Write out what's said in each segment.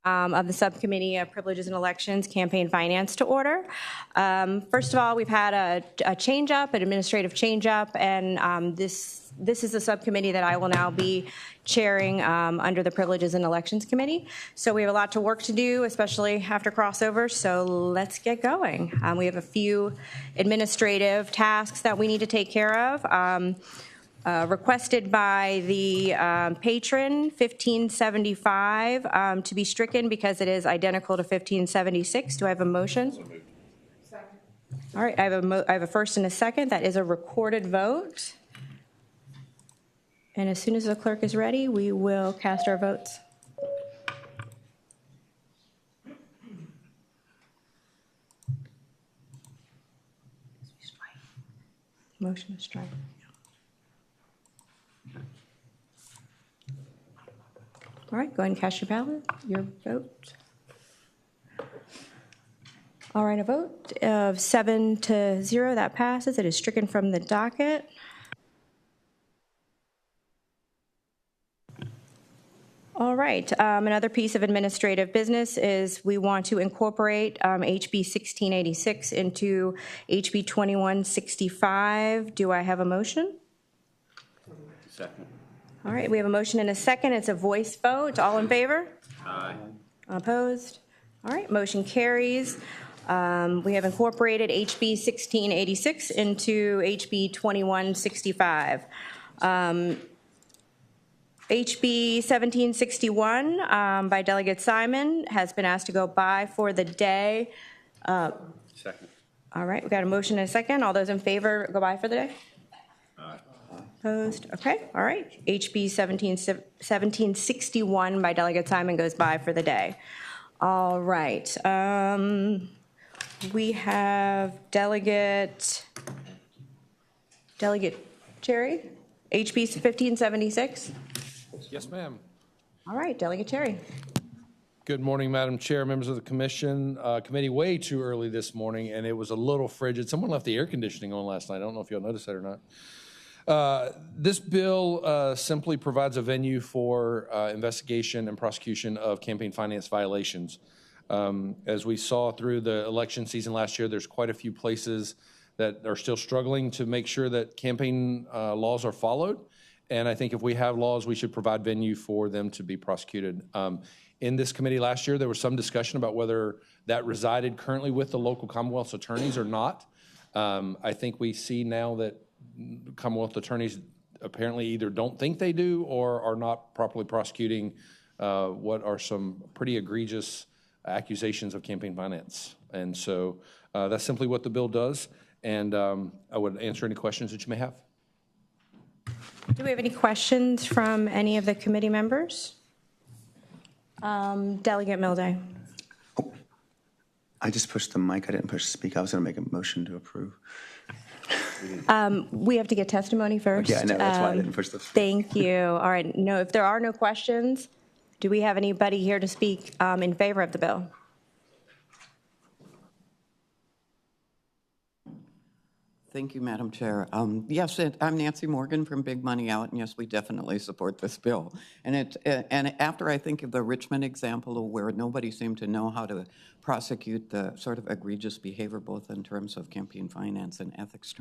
Of the Subcommittee of Privileges and Elections Campaign Finance to order. First of all, we've had a change-up, an administrative change-up, and this is a subcommittee that I will now be chairing under the Privileges and Elections Committee. So we have a lot to work to do, especially after crossover, so let's get going. We have a few administrative tasks that we need to take care of. Requested by the patron, 1575, to be stricken because it is identical to 1576. Do I have a motion? Second. All right, I have a first and a second. That is a recorded vote. And as soon as the clerk is ready, we will cast our votes. Motion to strike. All right, go ahead and cast your ballot, your vote. All right, a vote of 7-0, that passes. It is stricken from the docket. All right, another piece of administrative business is we want to incorporate HB 1686 into HB 2165. Do I have a motion? Second. All right, we have a motion and a second. It's a voice vote. All in favor? Aye. Opposed? All right, motion carries. We have incorporated HB 1686 into HB 2165. HB 1761 by Delegate Simon has been asked to go by for the day. Second. All right, we've got a motion and a second. All those in favor go by for the day? Aye. Opposed? Okay, all right. HB 1761 by Delegate Simon goes by for the day. All right. We have Delegate Cherry, HB 1576. Yes, ma'am. All right, Delegate Cherry. Good morning, Madam Chair, members of the commission. Committee way too early this morning, and it was a little frigid. Someone left the air conditioning on last night. I don't know if you'll notice that or not. This bill simply provides a venue for investigation and prosecution of campaign finance violations. As we saw through the election season last year, there's quite a few places that are still struggling to make sure that campaign laws are followed. And I think if we have laws, we should provide venue for them to be prosecuted. In this committee last year, there was some discussion about whether that resided currently with the local Commonwealth's attorneys or not. I think we see now that Commonwealth attorneys apparently either don't think they do or are not properly prosecuting what are some pretty egregious accusations of campaign finance. And so that's simply what the bill does. And I would answer any questions that you may have. Do we have any questions from any of the committee members? Delegate Milday. Oh, I just pushed the mic. I didn't push speak. I was going to make a motion to approve. We have to get testimony first. Yeah, I know. That's why I didn't push the speak. Thank you. All right. No, if there are no questions, do we have anybody here to speak in favor of the bill? Thank you, Madam Chair. Yes, I'm Nancy Morgan from Big Money Out, and yes, we definitely support this bill. And after I think of the Richmond example where nobody seemed to know how to prosecute the sort of egregious behavior, both in terms of campaign finance and ethics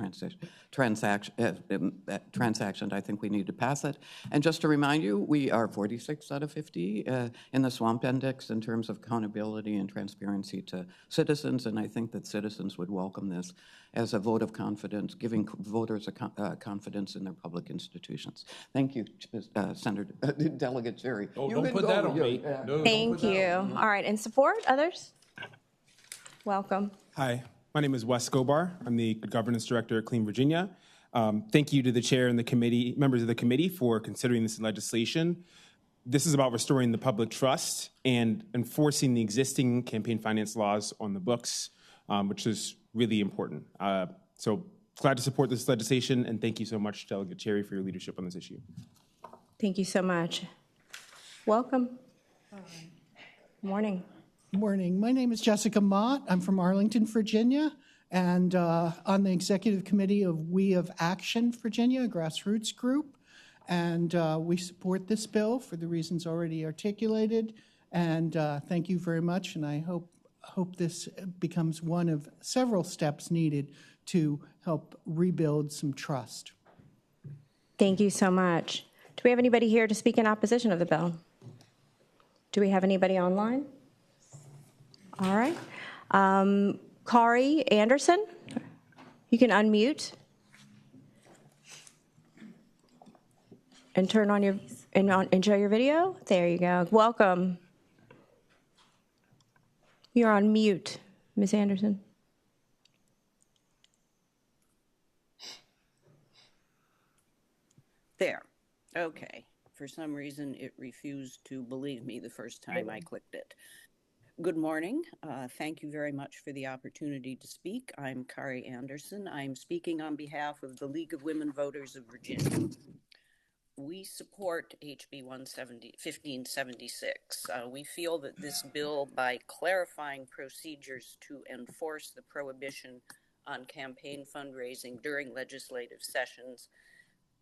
transactions, I think we need to pass it. And just to remind you, we are 46 out of 50 in the Swamp Index in terms of accountability and transparency to citizens, and I think that citizens would welcome this as a vote of confidence, giving voters a confidence in their public institutions. Thank you, Senator Delegate Cherry. Oh, don't put that on me. Thank you. All right, in support, others? Welcome. Hi, my name is Wes Scobar. I'm the Governance Director at Clean Virginia. Thank you to the chair and the committee, members of the committee, for considering this legislation. This is about restoring the public trust and enforcing the existing campaign finance laws on the books, which is really important. So glad to support this legislation, and thank you so much, Delegate Cherry, for your leadership on this issue. Thank you so much. Welcome. Morning. Morning. My name is Jessica Mott. I'm from Arlington, Virginia, and on the executive committee of We of Action Virginia, a grassroots group. and we support this bill for the reasons already articulated. And thank you very much, and I hope this becomes one of several steps needed to help rebuild some trust. Thank you so much. Do we have anybody here to speak in opposition of the bill? Do we have anybody online? All right. Kari Anderson, you can unmute and turn on your and show your video. There you go. Welcome. You're on mute, Ms. Anderson. There. Okay. For some reason, it refused to believe me the first time I clicked it. Good morning. Thank you very much for the opportunity to speak. I'm Kari Anderson. I'm speaking on behalf of the League of Women Voters of Virginia. We support HB 1576. We feel that this bill, by clarifying procedures to enforce the prohibition on campaign fundraising during legislative sessions,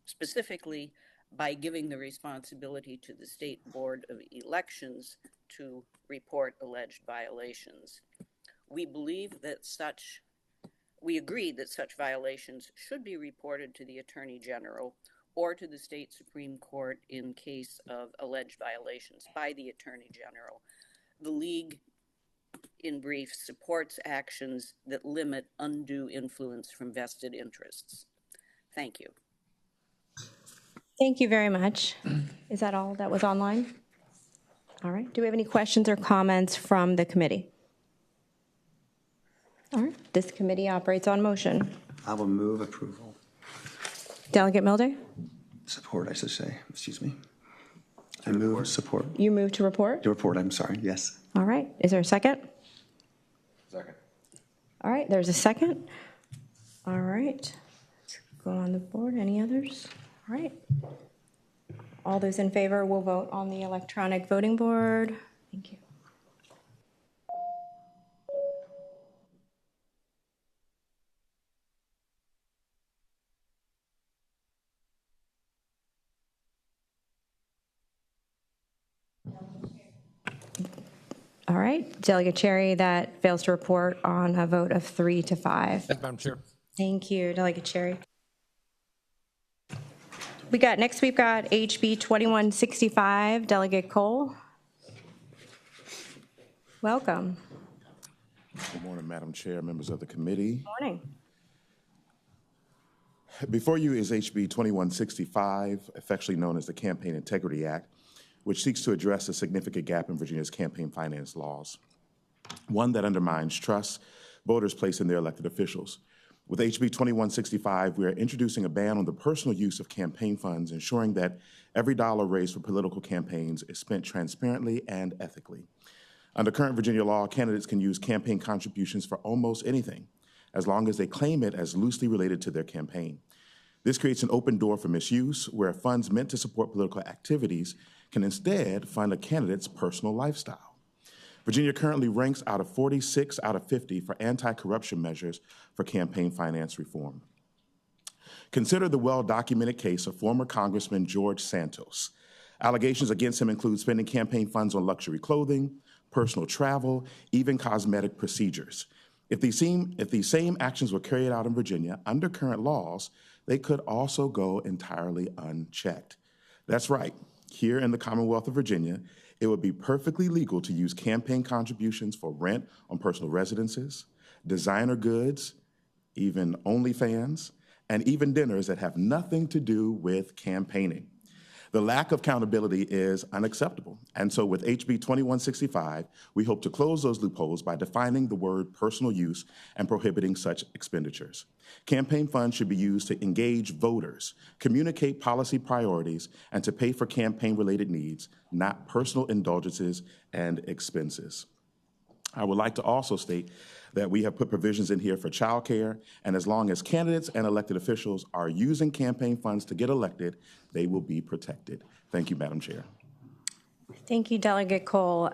specifically by giving the responsibility to the State Board of Elections to report alleged violations. We agree that such violations should be reported to the Attorney General or to the State Supreme Court in case of alleged violations by the Attorney General. The League, in brief, supports actions that limit undue influence from vested interests. Thank you. Thank you very much. Is that all that was online? All right. Do we have any questions or comments from the committee? All right. This committee operates on motion. I will move approval. Delegate Milday? Support, I should say. Excuse me. I move support. You move to report? To report, I'm sorry. Yes. All right. Is there a second? Second. All right. There's a second. All right. Let's go on the board. Any others? All right. All those in favor will vote on the electronic voting board. Thank you. All right. Delegate Cherry, that fails to report on a vote of 3 to 5. Yes, Madam Chair. Thank you, Delegate Cherry. We've got HB 2165, Delegate Cole. Welcome. Good morning, Madam Chair, members of the committee. Good morning. Before you is HB 2165, affectionately known as the Campaign Integrity Act, which seeks to address a significant gap in Virginia's campaign finance laws, one that undermines trust voters place in their elected officials. With HB 2165, we are introducing a ban on the personal use of campaign funds, ensuring that every dollar raised for political campaigns is spent transparently and ethically. Under current Virginia law, candidates can use campaign contributions for almost anything, as long as they claim it as loosely related to their campaign. This creates an open door for misuse, where funds meant to support political activities can instead fund a candidate's personal lifestyle. Virginia currently ranks out of 46 out of 50 for anti-corruption measures for campaign finance reform. Consider the well-documented case of former Congressman George Santos. Allegations against him include spending campaign funds on luxury clothing, personal travel, even cosmetic procedures. If these same actions were carried out in Virginia under current laws, they could also go entirely unchecked. That's right. Here in the Commonwealth of Virginia, it would be perfectly legal to use campaign contributions for rent on personal residences, designer goods, even OnlyFans, and even dinners that have nothing to do with campaigning. The lack of accountability is unacceptable. And so with HB 2165, we hope to close those loopholes by defining the word personal use and prohibiting such expenditures. Campaign funds should be used to engage voters, communicate policy priorities, and to pay for campaign-related needs, not personal indulgences and expenses. I would like to also state that we have put provisions in here for childcare, and as long as candidates and elected officials are using campaign funds to get elected, they will be protected. Thank you, Madam Chair. Thank you, Delegate Cole.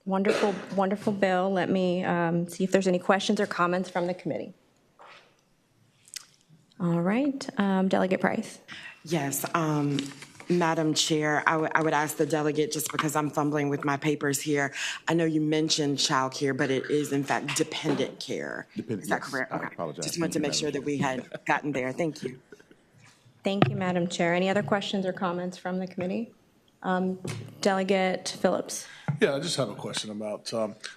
Wonderful, wonderful bill. Let me see if there's any questions or comments from the committee. All right, Delegate Price. Yes, Madam Chair, I would ask the delegate, just because I'm fumbling with my papers here, I know you mentioned child care, but it is in fact dependent care. Dependent, Is that yes. correct? I Okay. apologize. Just wanted to Thank you, make sure Madam that we had gotten there. Thank you. Thank you, Madam Chair. Any other questions or comments from the committee? Delegate Phillips. Yeah, I just have a question about,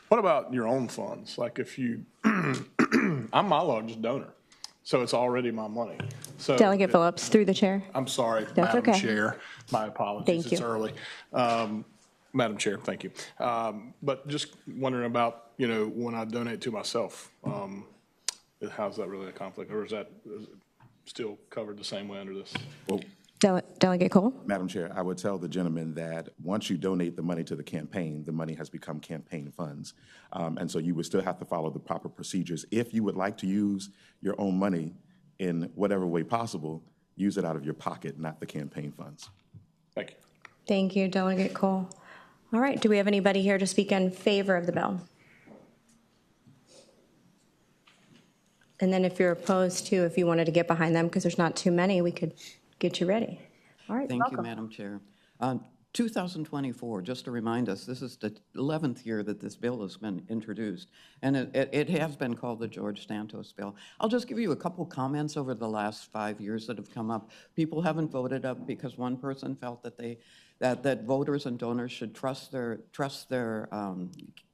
what about your own funds? Like if you, I'm my largest donor, so it's already my money. So Delegate Phillips, through the chair. I'm sorry, That's Madam okay. Chair. My apologies. Thank It's you. early. Madam Chair, thank you. But just wondering about, when I donate to myself, how's that really a conflict? Or is it still covered the same way under this? Well, Delegate Cole. Madam Chair, I would tell the gentleman that once you donate the money to the campaign, the money has become campaign funds. And so you would still have to follow the proper procedures. If you would like to use your own money in whatever way possible, use it out of your pocket, not the campaign funds. Thank you. Thank you, Delegate Cole. All right, do we have anybody here to speak in favor of the bill? And then if you're opposed to, if you wanted to get behind them, because there's not too many, we could get you ready. All right, Thank you, welcome. Madam Chair. 2024, just to remind us, this is the 11th year that this bill has been introduced, and it has been called the George Santos bill. I'll just give you a couple comments over the last 5 years that have come up. People haven't voted up because one person felt that that voters and donors should trust their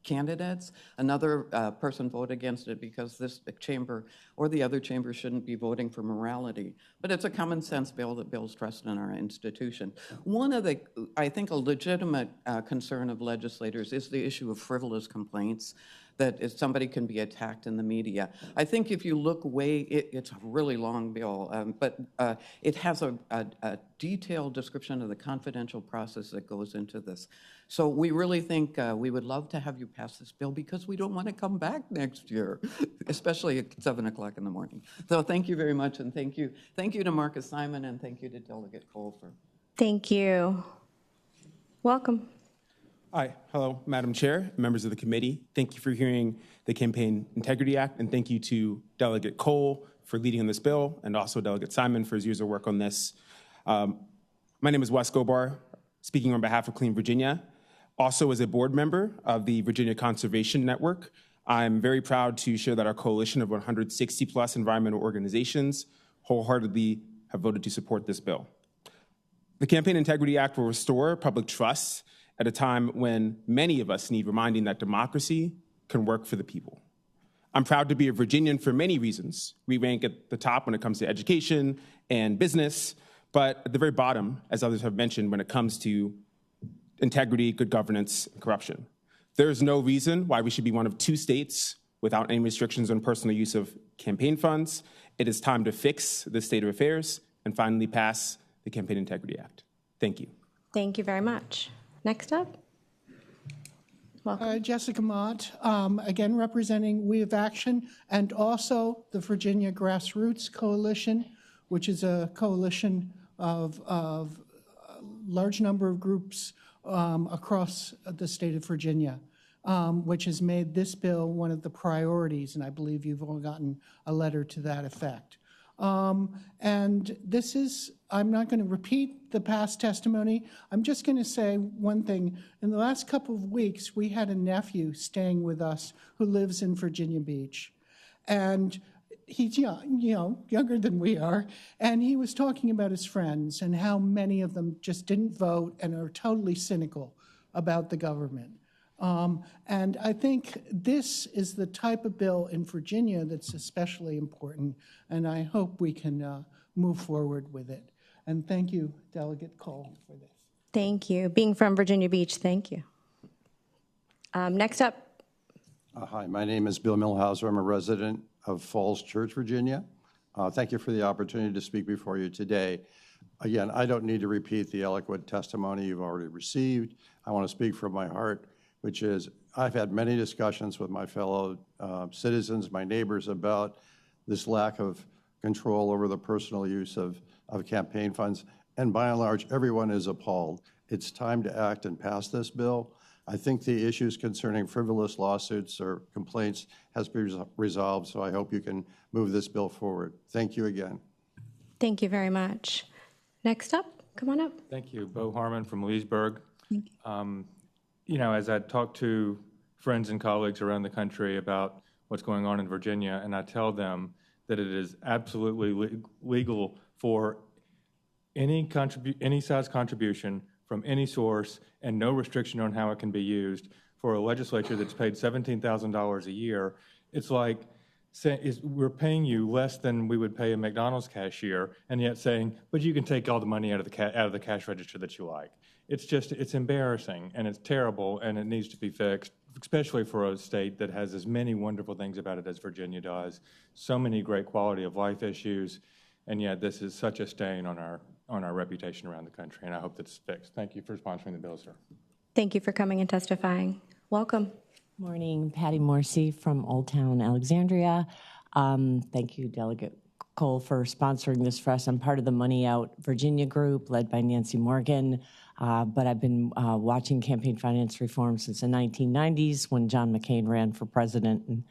candidates. Another person voted against it because this chamber or the other chamber shouldn't be voting for morality. But it's a common sense bill that builds trust in our institution. One of the, I think, a legitimate concern of legislators is the issue of frivolous complaints, that if somebody can be attacked in the media. I think if you look it's a really long bill, but it has a detailed description of the confidential process that goes into this. So we really think we would love to have you pass this bill because we don't want to come back next year, especially at 7 o'clock in the morning. So thank you very much, and thank you to Marcus Simon, and thank you to Delegate Cole for. Thank you. Welcome. Hi, hello, Madam Chair, members of the committee. Thank you for hearing the Campaign Integrity Act, and thank you to Delegate Cole for leading on this bill, and also Delegate Simon for his years of work on this. My name is Wes Gobar, speaking on behalf of Clean Virginia. Also, as a board member of the Virginia Conservation Network, I'm very proud to share that our coalition of 160+ environmental organizations wholeheartedly have voted to support this bill. The Campaign Integrity Act will restore public trust at a time when many of us need reminding that democracy can work for the people. I'm proud to be a Virginian for many reasons. We rank at the top when it comes to education and business, but at the very bottom, as others have mentioned, when it comes to integrity, good governance, and corruption. There is no reason why we should be one of 2 states without any restrictions on personal use of campaign funds. It is time to fix this state of affairs and finally pass the Campaign Integrity Act. Thank you. Thank you very much. Next up. Welcome. Jessica Mott, again representing We Have Action and also the Virginia Grassroots Coalition, which is a coalition of a large number of groups across the state of Virginia, which has made this bill one of the priorities, and I believe you've all gotten a letter to that effect. And this is, I'm not going to repeat the past testimony. I'm just going to say one thing. In the last couple of weeks, we had a nephew staying with us who lives in Virginia Beach. And he's young, younger than we are. And he was talking about his friends and how many of them just didn't vote and are totally cynical about the government. And I think this is the type of bill in Virginia that's especially important, and I hope we can move forward with it. And thank you, Delegate Cole, for this. Thank you. Being from Virginia Beach, thank you. Next up. Hi, my name is Bill Millhauser. I'm a resident of Falls Church, Virginia. Thank you for the opportunity to speak before you today. Again, I don't need to repeat the eloquent testimony you've already received. I want to speak from my heart, which is I've had many discussions with my fellow citizens, my neighbors, about this lack of control over the personal use of campaign funds. And by and large, everyone is appalled. It's time to act and pass this bill. I think the issues concerning frivolous lawsuits or complaints has been resolved, so I hope you can move this bill forward. Thank you again. Thank you very much. Next up, come on up. Thank you. Bo Harmon from Leesburg. You know, as I talk to friends and colleagues around the country about what's going on in Virginia, and I tell them that it is absolutely legal for any size contribution from any source and no restriction on how it can be used for a legislature that's paid $17,000 a year. It's like we're paying you less than we would pay a McDonald's cashier, and yet saying, but you can take all the money out of the cash register that you like. It's embarrassing, and it's terrible, and it needs to be fixed, especially for a state that has as many wonderful things about it as Virginia does, so many great quality of life issues, and yet this is such a stain on our reputation around the country, and I hope that's fixed. Thank you for sponsoring the bill, sir. Thank you for coming and testifying. Welcome. Morning, Patty Morrissey from Old Town Alexandria. Thank you, Delegate Cole, for sponsoring this for us. I'm part of the Money Out Virginia group led by Nancy Morgan, but I've been watching campaign finance reform since the 1990s when John McCain ran for president and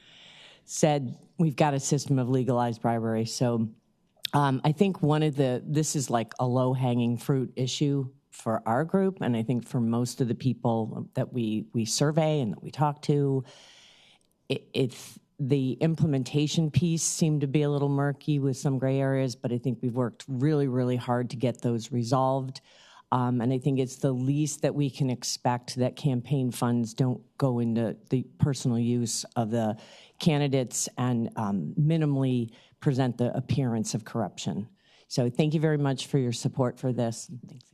said, we've got a system of legalized bribery. So I think this is like a low-hanging fruit issue for our group, and I think for most of the people that we survey and that we talk to, the implementation piece seemed to be a little murky with some gray areas, but I think we've worked really, really hard to get those resolved. And I think it's the least that we can expect that campaign funds don't go into the personal use of the candidates and minimally present the appearance of corruption. So thank you very much for your support for this. Thanks again.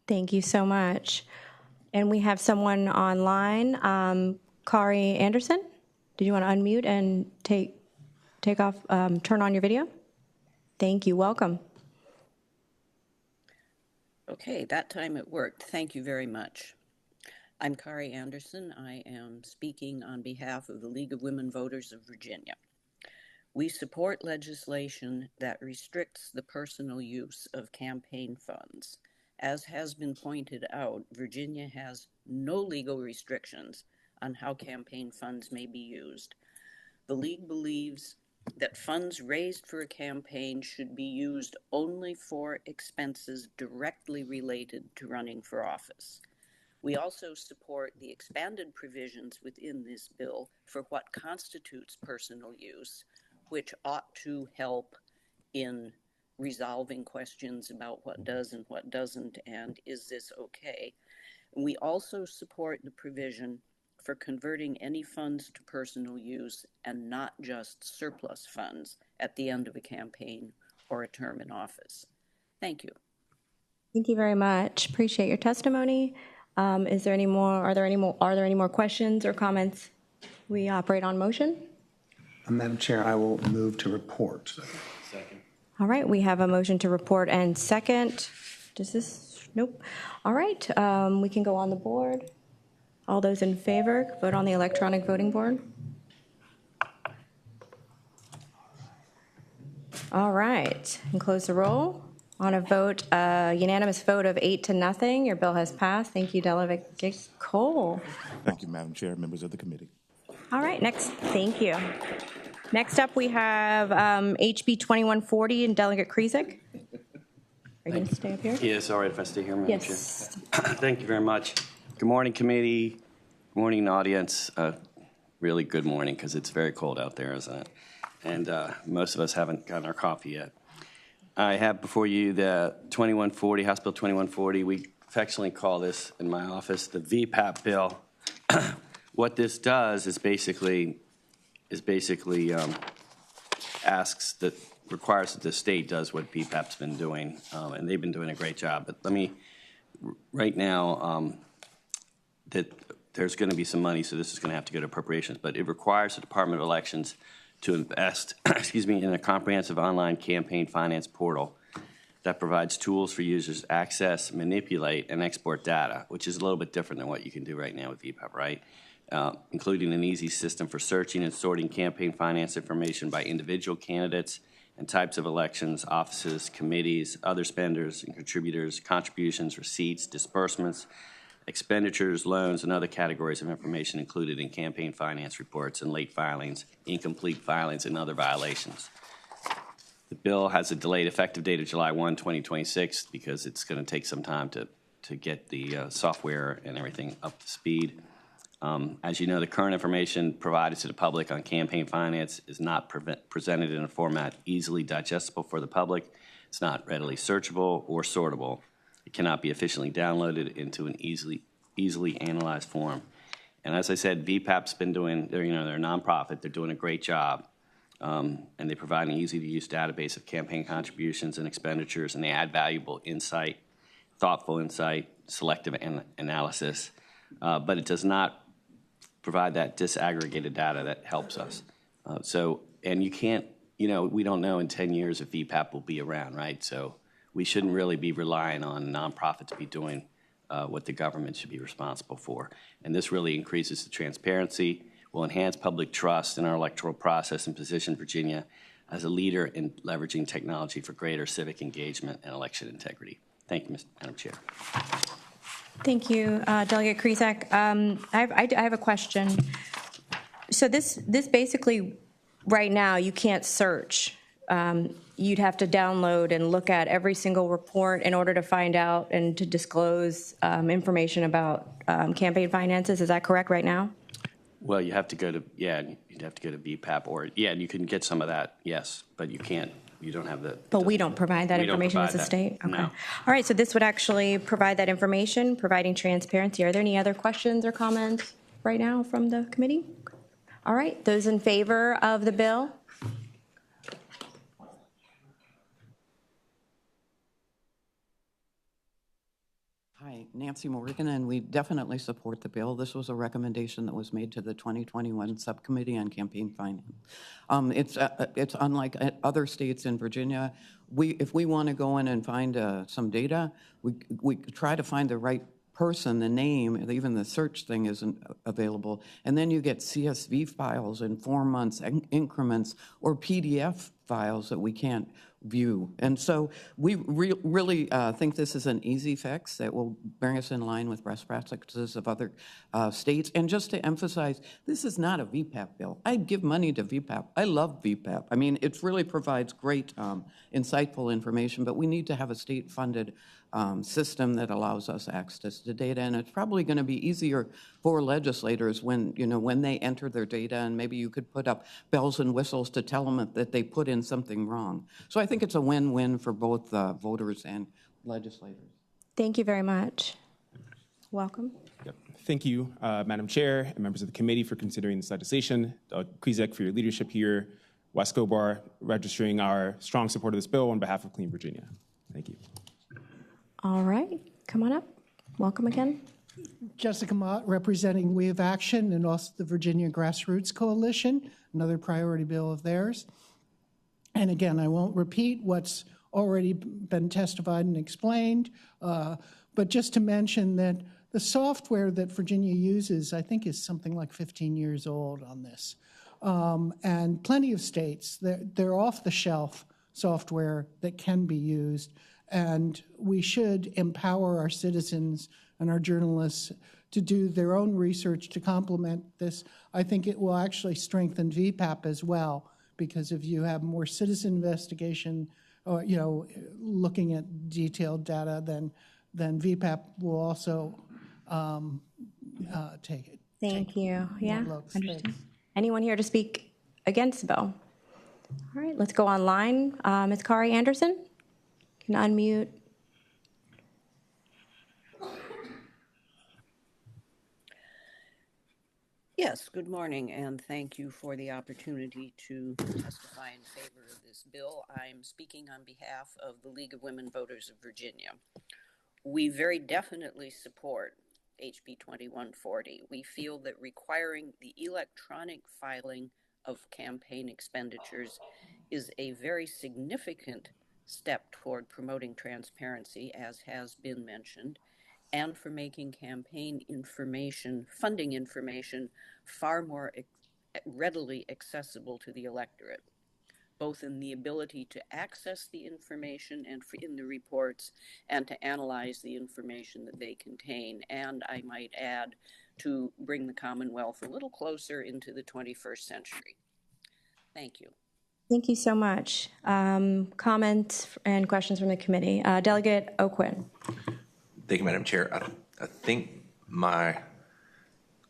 Thank you so much. And we have someone online, Kari Anderson. Did you want to unmute and take off, turn on your video? Thank you. Welcome. Okay, that time it worked. Thank you very much. I'm Kari Anderson. I am speaking on behalf of the League of Women Voters of Virginia. We support legislation that restricts the personal use of campaign funds. As has been pointed out, Virginia has no legal restrictions on how campaign funds may be used. The League believes that funds raised for a campaign should be used only for expenses directly related to running for office. We also support the expanded provisions within this bill for what constitutes personal use, which ought to help in resolving questions about what does and what doesn't, and is this okay? We also support the provision for converting any funds to personal use and not just surplus funds at the end of a campaign or a term in office. Thank you. Thank you very much. Appreciate your testimony. Are there any more questions or comments? We operate on motion. Madam Chair, I will move to report. Second. All right, we have a motion to report and second. Nope. All right, we can go on the board. All those in favor, vote on the electronic voting board. All right, and close the roll. On a vote, unanimous vote of 8-0, your bill has passed. Thank you, Delegate Cole. Thank you, Madam Chair, members of the committee. All right, thank you. Next up, we have HB 2140 and Delegate Krizik. Are you going to stay up here? Yes, all right if I stay here, Madam Chair. Yes. Thank you very much. Good morning, committee. Good morning, audience. Really good morning, because it's very cold out there, isn't it? And most of us haven't gotten our coffee yet. I have before you the 2140, House Bill 2140. We affectionately call this in my office the VPAP bill. What this does is basically requires that the state does what VPAP's been doing, and they've been doing a great job. But right now, that there's going to be some money, so this is going to have to go to appropriations. But it requires the Department of Elections to invest, in a comprehensive online campaign finance portal that provides tools for users to access, manipulate, and export data, which is a little bit different than what you can do right now with VPAP, right? Including an easy system for searching and sorting campaign finance information by individual candidates and types of elections, offices, committees, other spenders and contributors, contributions, receipts, disbursements, expenditures, loans, and other categories of information included in campaign finance reports and late filings, incomplete filings, and other violations. The bill has a delayed effective date of July 1, 2026, because it's going to take some time to get the software and everything up to speed. As you know, the current information provided to the public on campaign finance is not presented in a format easily digestible for the public. It's not readily searchable or sortable. It cannot be efficiently downloaded into an easily analyzed form. And as I said, VPAP's been doing, they're a nonprofit, they're doing a great job. And they provide an easy-to-use database of campaign contributions and expenditures, and they add valuable insight, thoughtful insight, selective analysis, but it does not provide that disaggregated data that helps us. And you can't, we don't know in 10 years if VPAP will be around, right? So we shouldn't really be relying on nonprofits to be doing what the government should be responsible for. And this really increases the transparency, will enhance public trust in our electoral process, and position Virginia as a leader in leveraging technology for greater civic engagement and election integrity. Thank you, Madam Chair. Thank you, Delegate Krisak. I have a question. So this basically, right now, you can't search. You'd have to download and look at every single report in order to find out and to disclose information about campaign finances. Is that correct right now? Well, you have to go to, you'd have to go to VPAP, or, you can get some of that, yes, but you can't, you don't have the. But we don't provide that information as a state? Okay. No. All right, so this would actually provide that information, providing transparency. Are there any other questions or comments right now from the committee? All right, those in favor of the bill? Hi, Nancy Morgan, and we definitely support the bill. This was a recommendation that was made to the 2021 Subcommittee on Campaign Finance. It's unlike other states in Virginia. If we want to go in and find some data, we try to find the right person, the name, even the search thing isn't available. And then you get CSV files in 4 months increments, or PDF files that we can't view. And so we really think this is an easy fix that will bring us in line with best practices of other states. And just to emphasize, this is not a VPAP bill. I'd give money to VPAP. I love VPAP. I mean, it really provides great, insightful information, but we need to have a state-funded system that allows us access to data. And it's probably going to be easier for legislators when they enter their data, and maybe you could put up bells and whistles to tell them that they put in something wrong. So I think it's a win-win for both voters and legislators. Thank you very much. Welcome. Yep. Thank you, Madam Chair and members of the committee, for considering this legislation. Kwizek, for your leadership here. Wescobar, registering our strong support of this bill on behalf of Clean Virginia. Thank you. All right, come on up. Welcome again. Jessica Mott, representing We Have Action and also the Virginia Grassroots Coalition, another priority bill of theirs. And again, I won't repeat what's already been testified and explained, but just to mention that the software that Virginia uses, I think, is something like 15 years old on this. And plenty of states, they're off-the-shelf software that can be used. And we should empower our citizens and our journalists to do their own research to complement this. I think it will actually strengthen VPAP as well, because if you have more citizen investigation, or looking at detailed data, then VPAP will also take it. Thank you. Yeah, understand. Anyone here to speak against the bill? All right, let's go online. Ms. Kari Anderson, can unmute. Yes, good morning, and thank you for the opportunity to testify in favor of this bill. I'm speaking on behalf of the League of Women Voters of Virginia. We very definitely support HB 2140. We feel that requiring the electronic filing of campaign expenditures is a very significant step toward promoting transparency, as has been mentioned, and for making campaign information, funding information, far more readily accessible to the electorate, both in the ability to access the information and in the reports, and to analyze the information that they contain, and I might add, to bring the Commonwealth a little closer into the 21st century. Thank you. Thank you so much. Comments and questions from the committee. Delegate O'Quinn. Thank you, Madam Chair. I think my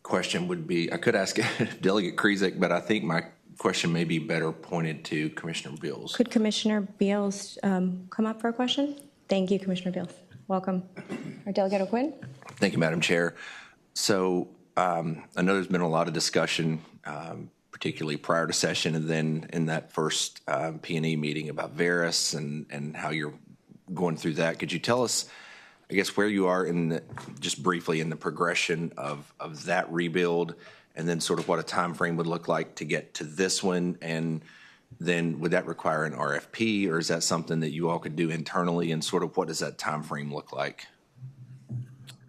question would be, I could ask Delegate Krizek, but I think my question may be better pointed to Commissioner Beals. Could Commissioner Beals come up for a question? Thank you, Commissioner Beals. Welcome. Our Delegate O'Quinn. Thank you, Madam Chair. So I know there's been a lot of discussion, particularly prior to session and then in that first P&E meeting about Veris and how you're going through that. Could you tell us, I guess, where you are in the, just briefly in the progression of that rebuild, and then sort of what a time frame would look like to get to this one? And then would that require an RFP, or is that something that you all could do internally, and sort of what does that time frame look like?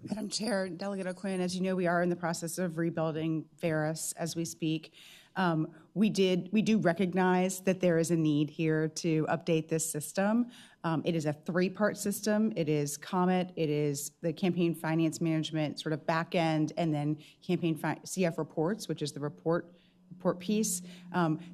Madam Chair, Delegate O'Quinn, as you know, we are in the process of rebuilding Veris as we speak. We do recognize that there is a need here to update this system. It is a three-part system. It is Comet, it is the campaign finance management sort of back end, and then campaign CF reports, which is the report piece.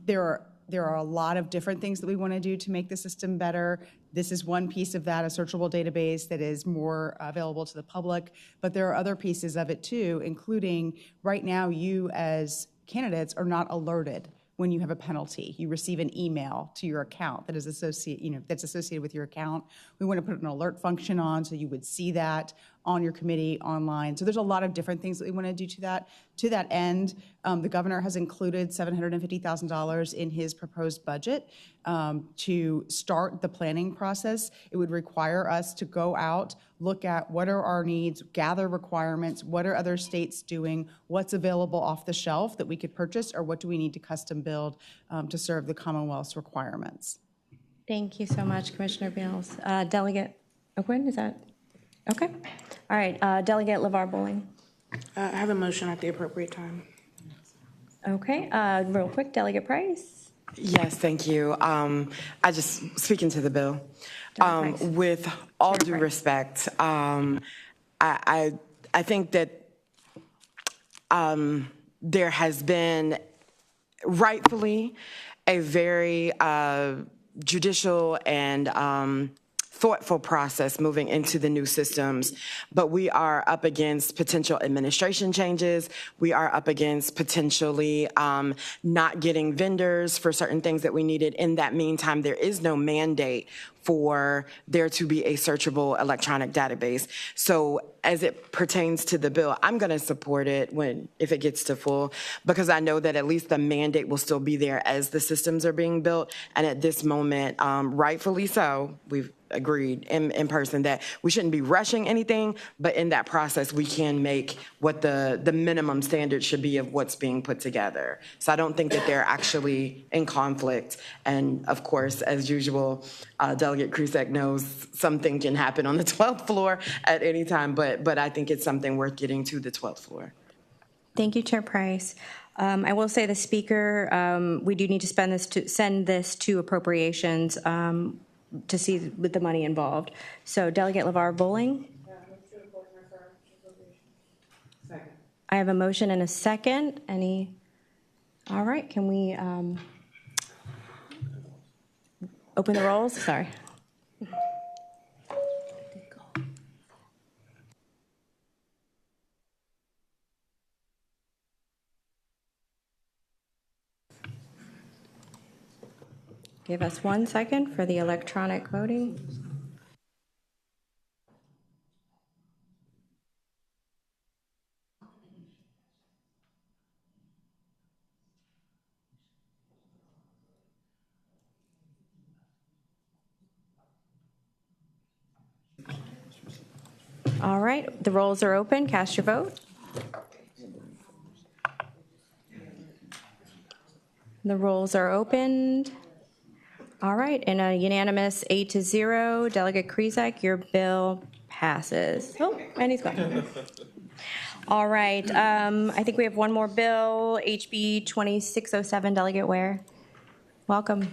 There are a lot of different things that we want to do to make the system better. This is one piece of that, a searchable database that is more available to the public. But there are other pieces of it too, including right now you as candidates are not alerted when you have a penalty. You receive an email to your account that is that's associated with your account. We want to put an alert function on so you would see that on your committee online. So there's a lot of different things that we want to do to that. To that end, the governor has included $750,000 in his proposed budget to start the planning process. It would require us to go out, look at what are our needs, gather requirements, what are other states doing, what's available off the shelf that we could purchase, or what do we need to custom build to serve the Commonwealth's requirements. Thank you so much, Commissioner Beals. Delegate O'Quinn, is that okay? All right, Delegate LeVar Bowling. I have a motion at the appropriate time. Okay, real quick, Delegate Price. Yes, thank you. I just, speaking to the bill, with all due respect, I think that there has been rightfully a very judicial and thoughtful process moving into the new systems, but we are up against potential administration changes. We are up against potentially not getting vendors for certain things that we needed. In that meantime, there is no mandate for there to be a searchable electronic database. So as it pertains to the bill, I'm going to support it if it gets to full, because I know that at least the mandate will still be there as the systems are being built. And at this moment, rightfully so, we've agreed in person that we shouldn't be rushing anything, but in that process, we can make what the minimum standard should be of what's being put together. So I don't think that they're actually in conflict. And of course, as usual, Delegate Krizek knows something can happen on the 12th floor at any time, but I think it's something worth getting to the 12th floor. Thank you, Chair Price. I will say the Speaker, we do need to send this to appropriations to see with the money involved. So Delegate LeVar Bowling. I have a motion and a second. All right, can we open the rolls? Sorry. Give us 1 second for the electronic voting. All right, the rolls are open. Cast your vote. The rolls are opened. All right, in a unanimous 8-0, Delegate Krizek, your bill passes. Oh, and he's gone. All right, I think we have one more bill, HB 2607, Delegate Ware. Welcome.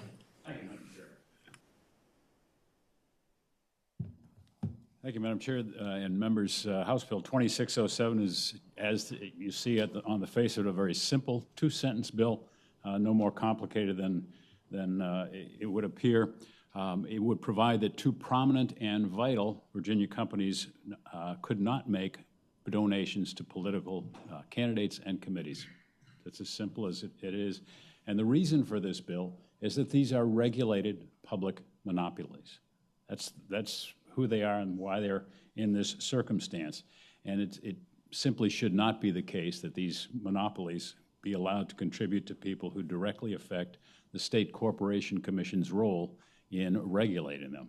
Thank you, Madam Chair and members. House Bill 2607 is, as you see on the face of it, a very simple two-sentence bill, no more complicated than then it would appear it would provide that two prominent and vital Virginia companies could not make donations to political candidates and committees. That's as simple as it is. And the reason for this bill is that these are regulated public monopolies. That's who they are and why they're in this circumstance. And it simply should not be the case that these monopolies be allowed to contribute to people who directly affect the State Corporation Commission's role in regulating them.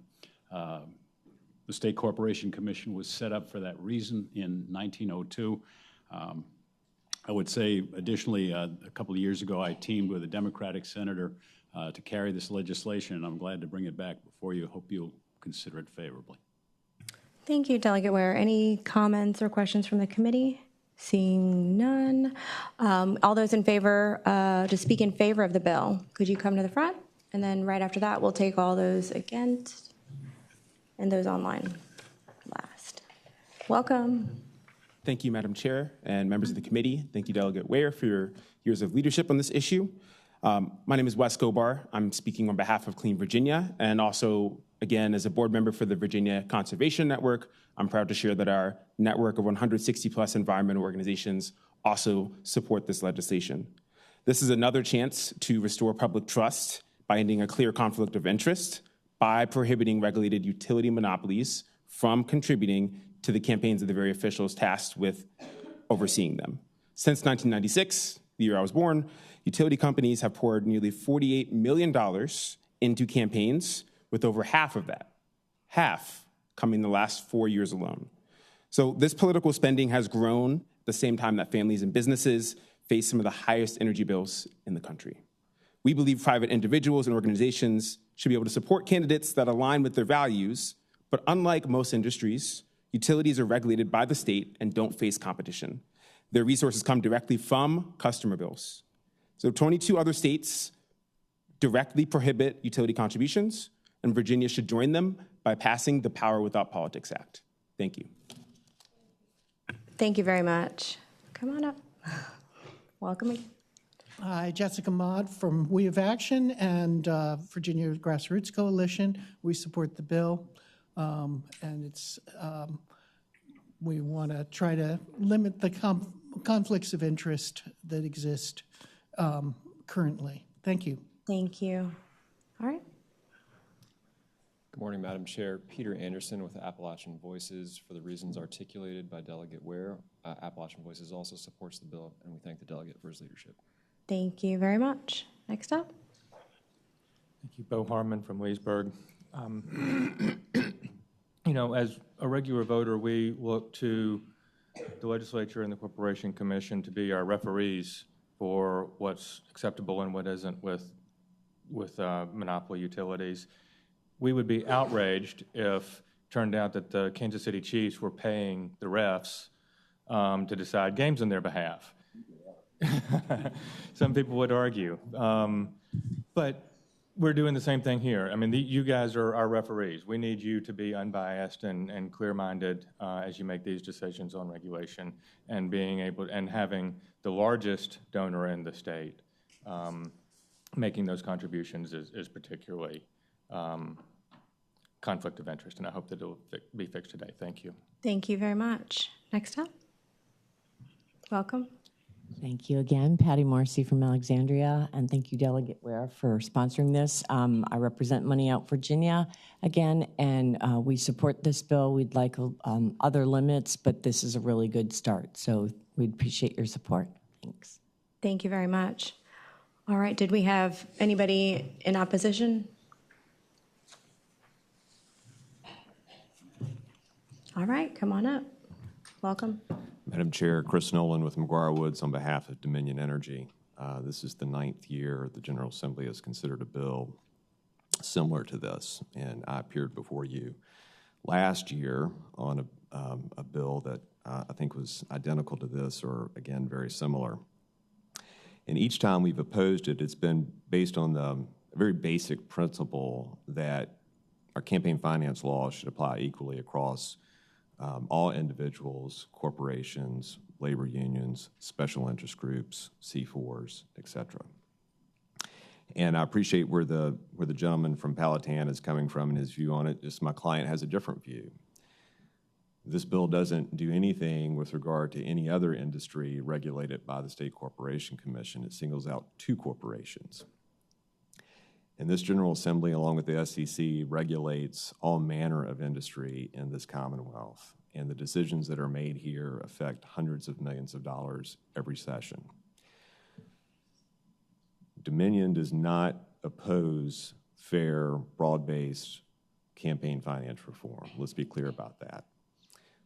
The State Corporation Commission was set up for that reason in 1902. I would say, additionally, a couple of years ago, I teamed with a Democratic senator to carry this legislation, and I'm glad to bring it back before you. Hope you'll consider it favorably. Thank you, Delegate Ware. Any comments or questions from the committee? Seeing none. All those in favor, to speak in favor of the bill, could you come to the front? And then right after that, we'll take all those against and those online last. Welcome. Thank you, Madam Chair and members of the committee. Thank you, Delegate Ware, for your years of leadership on this issue. My name is Wes Gobar. I'm speaking on behalf of Clean Virginia, and also, again, as a board member for the Virginia Conservation Network, I'm proud to share that our network of 160-plus environmental organizations also support this legislation. This is another chance to restore public trust by ending a clear conflict of interest by prohibiting regulated utility monopolies from contributing to the campaigns of the very officials tasked with overseeing them. Since 1996, the year I was born, utility companies have poured nearly $48 million into campaigns, with over half of that, coming in the last 4 years alone. So this political spending has grown at the same time that families and businesses face some of the highest energy bills in the country. We believe private individuals and organizations should be able to support candidates that align with their values, but unlike most industries, utilities are regulated by the state and don't face competition. Their resources come directly from customer bills. So 22 other states directly prohibit utility contributions, and Virginia should join them by passing the Power Without Politics Act. Thank you. Thank you very much. Come on up. Welcome. Hi, Jessica Maude from We Have Action and Virginia Grassroots Coalition. We support the bill, and it's we want to try to limit the conflicts of interest that exist currently. Thank you. Thank you. All right. Good morning, Madam Chair. Peter Anderson with Appalachian Voices. For the reasons articulated by Delegate Ware, Appalachian Voices also supports the bill, and we thank the delegate for his leadership. Thank you very much. Next up. Thank you, Bo Harmon from Leesburg. You know, as a regular voter, we look to the legislature and the Corporation Commission to be our referees for what's acceptable and what isn't with monopoly utilities. We would be outraged if it turned out that the Kansas City Chiefs were paying the refs to decide games on their behalf. Some people would argue. But we're doing the same thing here. I mean, you guys are our referees. We need you to be unbiased and clear-minded as you make these decisions on regulation, and being able and having the largest donor in the state making those contributions is particularly conflict of interest, and I hope that it'll be fixed today. Thank you. Thank you very much. Next up. Welcome. Thank you again, Patty Morrissey from Alexandria, and thank you, Delegate Ware, for sponsoring this. I represent Money Out Virginia again, and we support this bill. We'd like other limits, but this is a really good start, so we'd appreciate your support. Thanks. Thank you very much. All right, did we have anybody in opposition? All right, come on up. Welcome. Madam Chair, Chris Nolan with McGuire Woods on behalf of Dominion Energy. This is the 9th year the General Assembly has considered a bill similar to this, and I appeared before you last year on a bill that I think was identical to this, or again, very similar. And each time we've opposed it, it's been based on the very basic principle that our campaign finance laws should apply equally across all individuals, corporations, labor unions, special interest groups, C4s, et cetera. And I appreciate where the gentleman from Powhatan is coming from and his view on it. Just my client has a different view. This bill doesn't do anything with regard to any other industry regulated by the State Corporation Commission. It singles out 2 corporations. And this General Assembly, along with the SEC, regulates all manner of industry in this Commonwealth. And the decisions that are made here affect hundreds of millions of dollars every session. Dominion does not oppose fair, broad-based campaign finance reform. Let's be clear about that.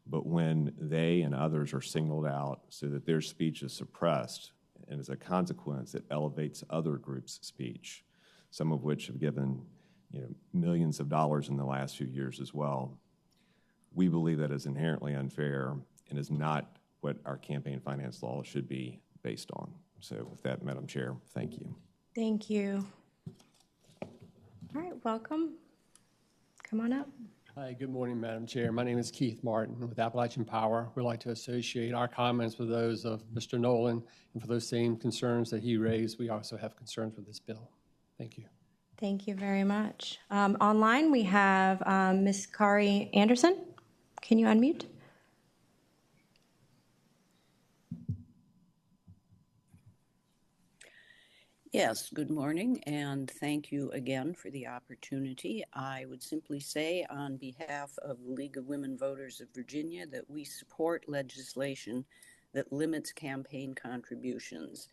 But when they and others are singled out so that their speech is suppressed, and as a consequence, it elevates other groups' speech, some of which have given millions of dollars in the last few years as well, we believe that is inherently unfair and is not what our campaign finance law should be based on. So with that, Madam Chair, thank you. Thank you. All right, welcome. Come on up. Hi, good morning, Madam Chair. My name is Keith Martin with Appalachian Power. We'd like to associate our comments with those of Mr. Nolan, and for those same concerns that he raised, we also have concerns with this bill. Thank you. Thank you very much. Online, we have Ms. Kari Anderson. Can you unmute? Yes, good morning, and thank you again for the opportunity. I would simply say on behalf of the League of Women Voters of Virginia that we support legislation that limits campaign contributions.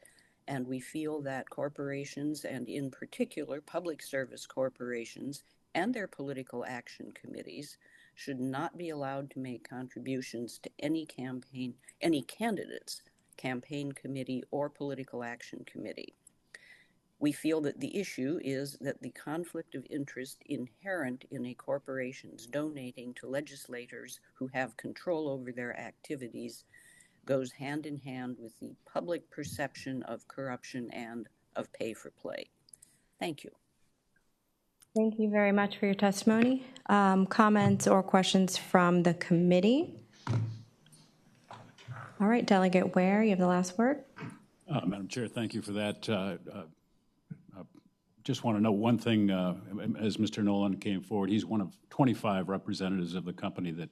And we feel that corporations, and in particular public service corporations and their political action committees, should not be allowed to make contributions to any candidate's campaign committee or political action committee. We feel that the issue is that the conflict of interest inherent in a corporation's donating to legislators who have control over their activities goes hand in hand with the public perception of corruption and of pay for play. Thank you. Thank you very much for your testimony. Comments or questions from the committee? All right, Delegate Ware, you have the last word. Madam Chair, thank you for that. Just want to know one thing, as Mr. Nolan came forward, he's one of 25 representatives of the company that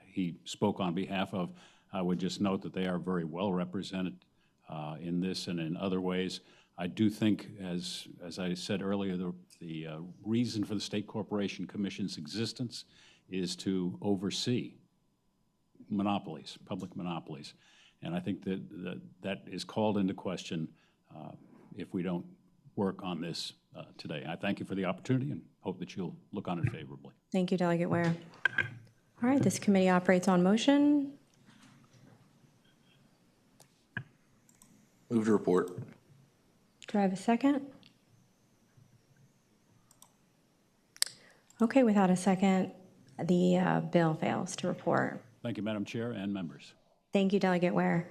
he spoke on behalf of. I would just note that they are very well represented in this and in other ways. I do think, as I said earlier, the reason for the State Corporation Commission's existence is to oversee monopolies, public monopolies. And I think that is called into question if we don't work on this today. I thank you for the opportunity and hope that you'll look on it favorably. Thank you, Delegate Ware. All right, this committee operates on motion. Move to report. Do I have a second? Okay, without a second, the bill fails to report. Thank you, Madam Chair and members. Thank you, Delegate Ware.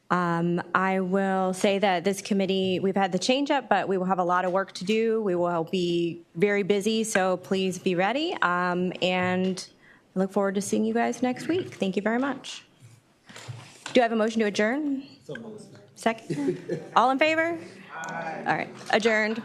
I will say that this committee, we've had the change up, but we will have a lot of work to do. We will be very busy, so please be ready. And I look forward to seeing you guys next week. Thank you very much. Do I have a motion to adjourn? Second? All in favor? Aye. All right, adjourned.